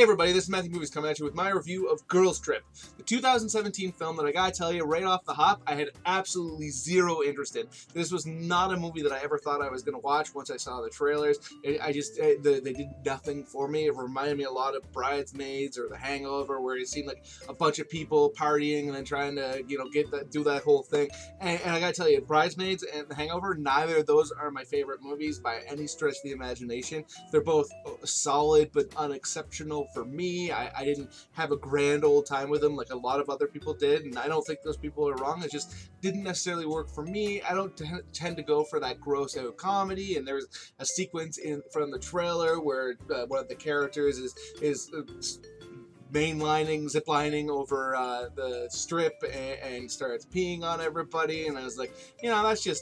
everybody, this is Matthew Movies coming at you with my review of Girls Trip, the 2017 film that I gotta tell you right off the hop, I had absolutely zero interest in. This was not a movie that I ever thought I was gonna watch once I saw the trailers. They did nothing for me. It reminded me a lot of Bridesmaids or The Hangover, where it seemed like a bunch of people partying and then trying to, do that whole thing. And I gotta tell you, Bridesmaids and The Hangover, neither of those are my favorite movies by any stretch of the imagination. They're both solid but unexceptional for me. I didn't have a grand old time with them like a lot of other people did, and I don't think those people are wrong. It just didn't necessarily work for me. I don't tend to go for that gross out comedy, and there's a sequence from the trailer where one of the characters is mainlining, ziplining over the strip and starts peeing on everybody, and I was like,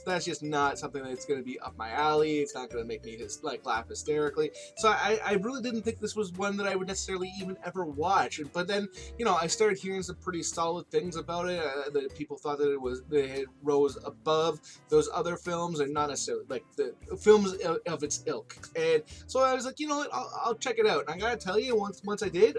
that's just not something that's going to be up my alley. It's not going to make me laugh hysterically. So I really didn't think this was one that I would necessarily even ever watch. But then I started hearing some pretty solid things about it. That people thought that it rose above those other films, and not necessarily like the films of its ilk. And so I was like, what, I'll check it out. And I gotta tell you, once I did,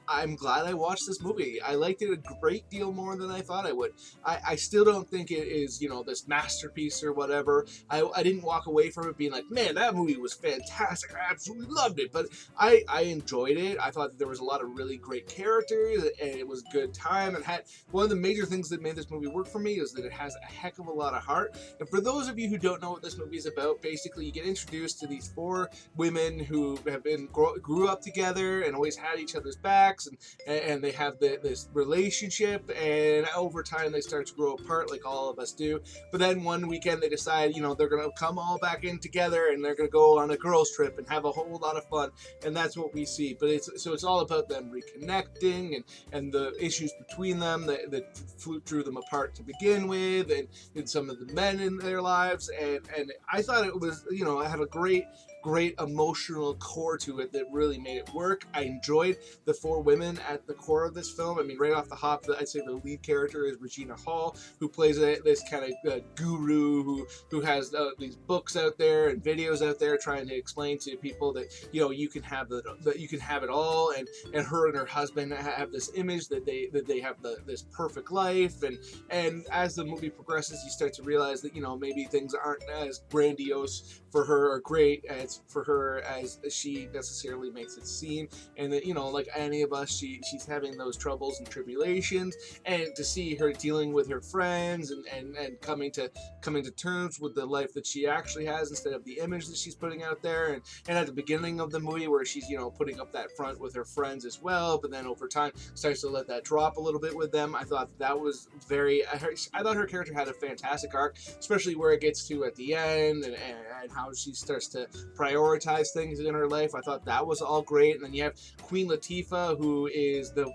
I'm glad I watched this movie. I liked it a great deal more than I thought I would. I still don't think it is, this masterpiece or whatever. I didn't walk away from it being like, man, that movie was fantastic. I absolutely loved it. But I enjoyed it. I thought that there was a lot of really great characters, and it was a good time. And one of the major things that made this movie work for me is that it has a heck of a lot of heart. And for those of you who don't know what this movie is about, basically you get introduced to these four women who have grew up together and always had each other's backs, and they have this relationship, and over time they start to grow apart like all of us do. But then one weekend they decide, they're going to come all back in together, and they're going to go on a girls trip and have a whole lot of fun, and that's what we see. But it's all about them reconnecting and the issues between them that drew them apart to begin with, and some of the men in their lives, and I thought it was, I had a great emotional core to it that really made it work. I enjoyed the four women at the core of this film. I mean, right off the hop, I'd say the lead character is Regina Hall, who plays this kind of guru who has these books out there and videos out there trying to explain to people that you can have it all, and her and her husband have this image that they have this perfect life, and as the movie progresses, you start to realize that maybe things aren't as grandiose for her or great for her as she necessarily makes it seem, and that like any of us, she's having those troubles and tribulations, and to see her dealing with her friends and coming to terms with the life that she actually has instead of the image that she's putting out there, and at the beginning of the movie where she's putting up that front with her friends as well, but then over time starts to let that drop a little bit with them. I thought that was I thought her character had a fantastic arc, especially where it gets to at the end, and how she starts to prioritize things in her life. I thought that was all great. And then you have Queen Latifah, who is the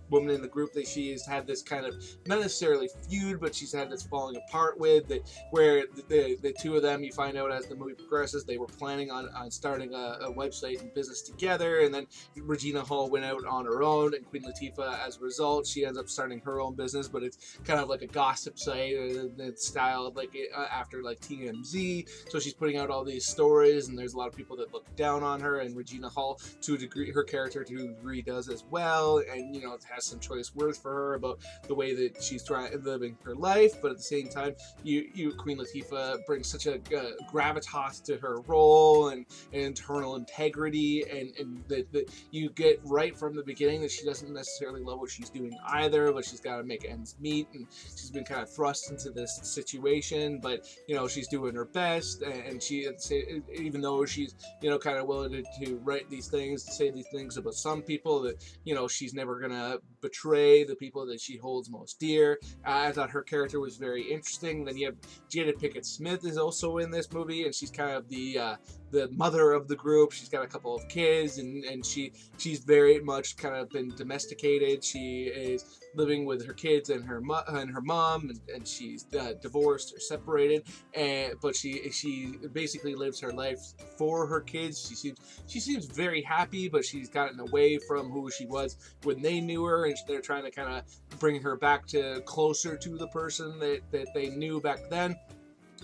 woman in the group that she has had this kind of, not necessarily feud, but she's had this falling apart with, where the two of them, you find out as the movie progresses, they were planning on starting a website and business together, and then Regina Hall went out on her own, and Queen Latifah, as a result, she ends up starting her own business, but it's kind of like a gossip site, it's styled like after like TMZ, so she's putting out all these stories, and there's a lot of people that look down on her, and Regina Hall, to a degree, her character to a degree does as well, and it has some choice words for her about the way that she's living her life, but at the same time, Queen Latifah brings such a gravitas to her role and internal integrity, and that you get right from the beginning that she doesn't necessarily love what she's doing either, but she's got to make ends meet, and she's been kind of thrust into this situation, but she's doing her best, and she, even though she's kind of willing to write these things, to say these things about some people, that she's never gonna betray the people that she holds most dear. I thought her character was very interesting. Then you have Jaden Smith is also in this movie, and she's kind of the mother of the group. She's got a couple of kids, and she's very much kind of been domesticated. She is living with her kids and her mom, and she's divorced or separated, but she basically lives her life for her kids. She seems very happy, but she's gotten away from who she was when they knew her, and they're trying to kind of bring her back to closer to the person that they knew back then.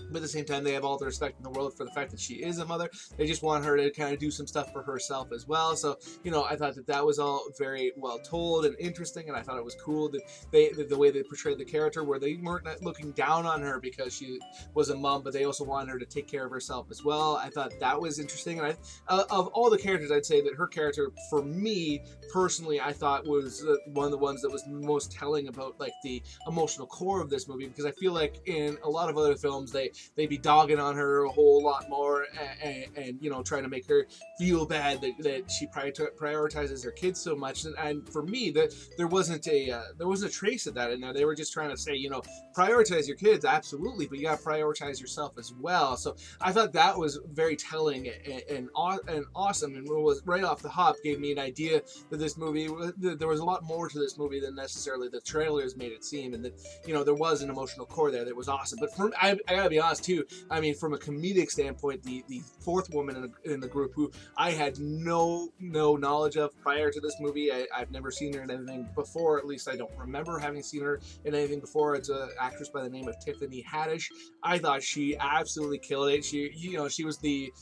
but at the same time, they have all the respect in the world for the fact that she is a mother. They just want her to kind of do some stuff for herself as well. So, you know, I thought that that was all very well told and interesting, and I thought it was cool that the way they portrayed the character, where they weren't looking down on her because she was a mom, but they also wanted her to take care of herself as well. I thought that was interesting, and of all the characters, I'd say that her character, for me personally, I thought was one of the ones that was most telling about like the emotional core of this movie, because I feel like in a lot of other films they'd be dogging on her a whole lot more and you know, trying to make her feel bad that she prioritizes her kids so much. And for me, that there wasn't a trace of that in there. They were just trying to say, you know, prioritize your kids, absolutely, but you got to prioritize yourself as well. So I thought that was very telling and awesome, and it was right off the hop gave me an idea that this movie, there was a lot more to this movie than necessarily the trailers made it seem, and that, you know, there was an emotional core there that was awesome. But I gotta be honest too, I mean, from a comedic standpoint, the fourth woman in the group, who I had no knowledge of prior to this movie, I've never seen her in anything before, at least I don't remember having seen her in anything before. It's an actress by the name of Tiffany Haddish. I thought she absolutely killed it. She, you know, she was the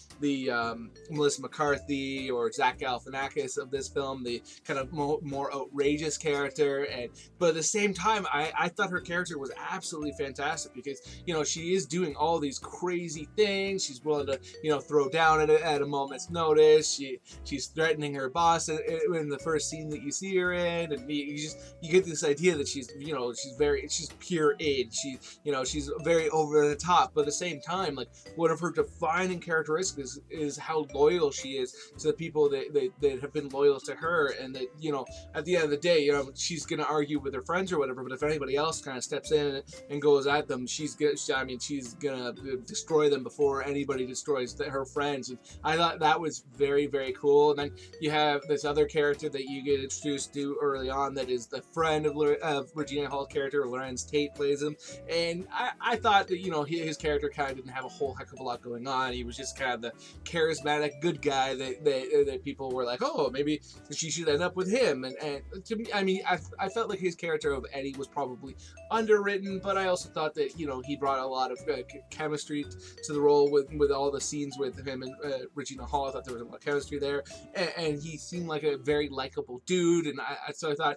Melissa McCarthy or Zach Galifianakis of this film, the kind of more outrageous character, but at the same time, I thought her character was absolutely fantastic, because, you know, she is doing all these crazy things. She's willing to, you know, throw down at a moment's notice. She's threatening her boss in the first scene that you see her in, and you get this idea that she's, you know, she's pure age. She's very over the top, but at the same time, like, one of her defining characteristics is how loyal she is to the people that have been loyal to her, and that, you know, at the end of the day, you know, she's gonna argue with her friends or whatever, but if anybody else kind of steps in and goes at them, she's gonna destroy them before anybody destroys her friends. And I thought that was very, very cool. And then you have this other character that you get introduced to early on that is the friend of Regina Hall's character. Lloyd Tate plays him, and I thought that, you know, his character kind of didn't have a whole heck of a lot going on. He was just kind of the charismatic good guy that people were like, oh, maybe she should end up with him. And to me, I mean, I felt like his character of Eddie was probably underwritten, but I also thought that, you know, he brought a lot of chemistry to the role with all the scenes with him and Regina Hall. I thought there was a lot of chemistry there, and he seemed like a very likable dude, and so I thought,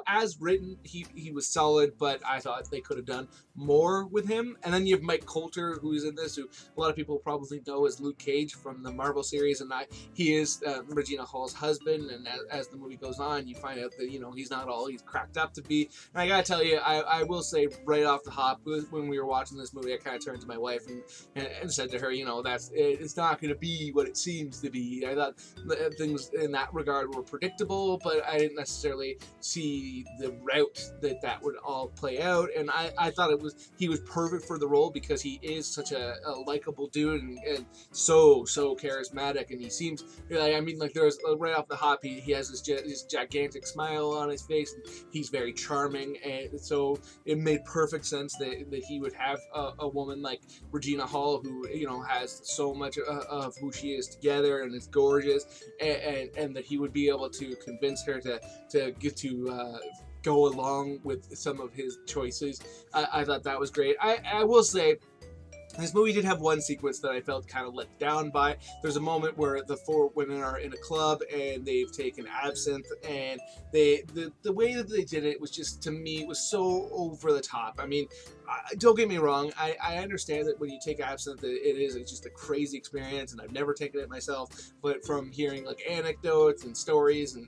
as written, he was solid, but I thought they could have done more with him. And then you have Mike Coulter, who's in this, who a lot of people probably know as Luke Cage from the Marvel series, and he is Regina Hall's husband. And as the movie goes on, you find out that, you know, he's not all he's cracked up to be. And I gotta tell you, I will say right off the hop, when we were watching this movie, I kind of turned to my wife and said to her, you know, it's not going to be what it seems to be. I thought things in that regard were predictable, but I didn't necessarily see the route that would all play out. And I thought he was perfect for the role, because he is such a likable dude and so charismatic, and he seems like, I mean, like, there's right off the hop, he has this gigantic smile on his face, and he's very charming, and so it made perfect sense that he would have a woman like Regina Hall, who, you know, has so much of who she is together and is gorgeous, and that he would be able to convince her to get to go along with some of his choices. I thought that was great. I will say, this movie did have one sequence that I felt kind of let down by. There's a moment where the four women are in a club and they've taken absinthe, and the way that they did it was just, to me, was so over the top. I mean, don't get me wrong, I understand that when you take absinthe, it's just a crazy experience, and I've never taken it myself, but from hearing like anecdotes and stories and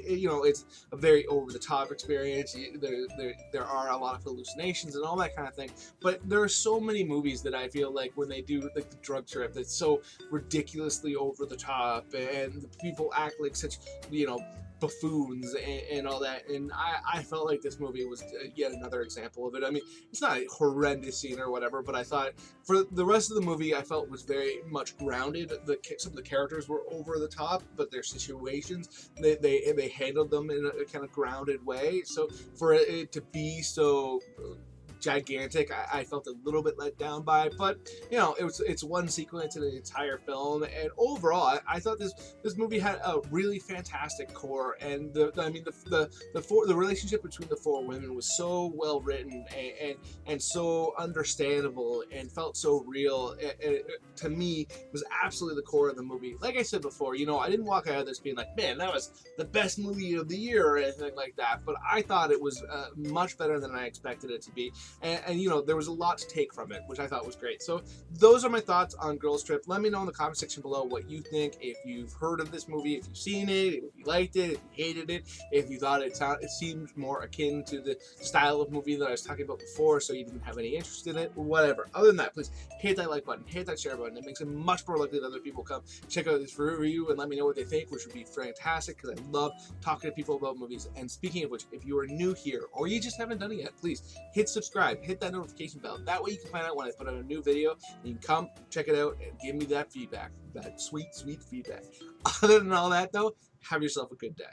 you know, it's a very over the top experience. There are a lot of hallucinations and all that kind of thing, but there are so many movies that I feel like when they do like the drug trip, that's so ridiculously over the top, and the people act like such, you know, buffoons and all that, and I felt like this movie was yet another example of it. I mean, it's not a horrendous scene or whatever, but I thought for the rest of the movie, I felt was very much grounded. Some of the characters were over the top, but their situations, they handled them in a kind of grounded way. So for it to be so gigantic. I felt a little bit let down by it, but you know, it's one sequence in the entire film, and overall, I thought this movie had a really fantastic core, and the relationship between the four women was so well written and so understandable and felt so real. To me, was absolutely the core of the movie. Like I said before, you know, I didn't walk out of this being like, man, that was the best movie of the year or anything like that, but I thought it was much better than I expected it to be, and you know, there was a lot to take from it, which I thought was great. So those are my thoughts on Girls Trip. Let me know in the comment section below what you think, if you've heard of this movie, if you've seen it, if you liked it, if you hated it, if you thought it seemed more akin to the style of movie that I was talking about before, so you didn't have any interest in it, or whatever. Other than that, please hit that like button, hit that share button. It makes it much more likely that other people come check out this review and let me know what they think, which would be fantastic, because I love talking to people about movies. And speaking of which, if you are new here or you just haven't done it yet, please hit subscribe, hit that notification bell. That way you can find out when I put out a new video, and you can come check it out and give me that feedback, that sweet, sweet feedback. Other than all that though, have yourself a good day.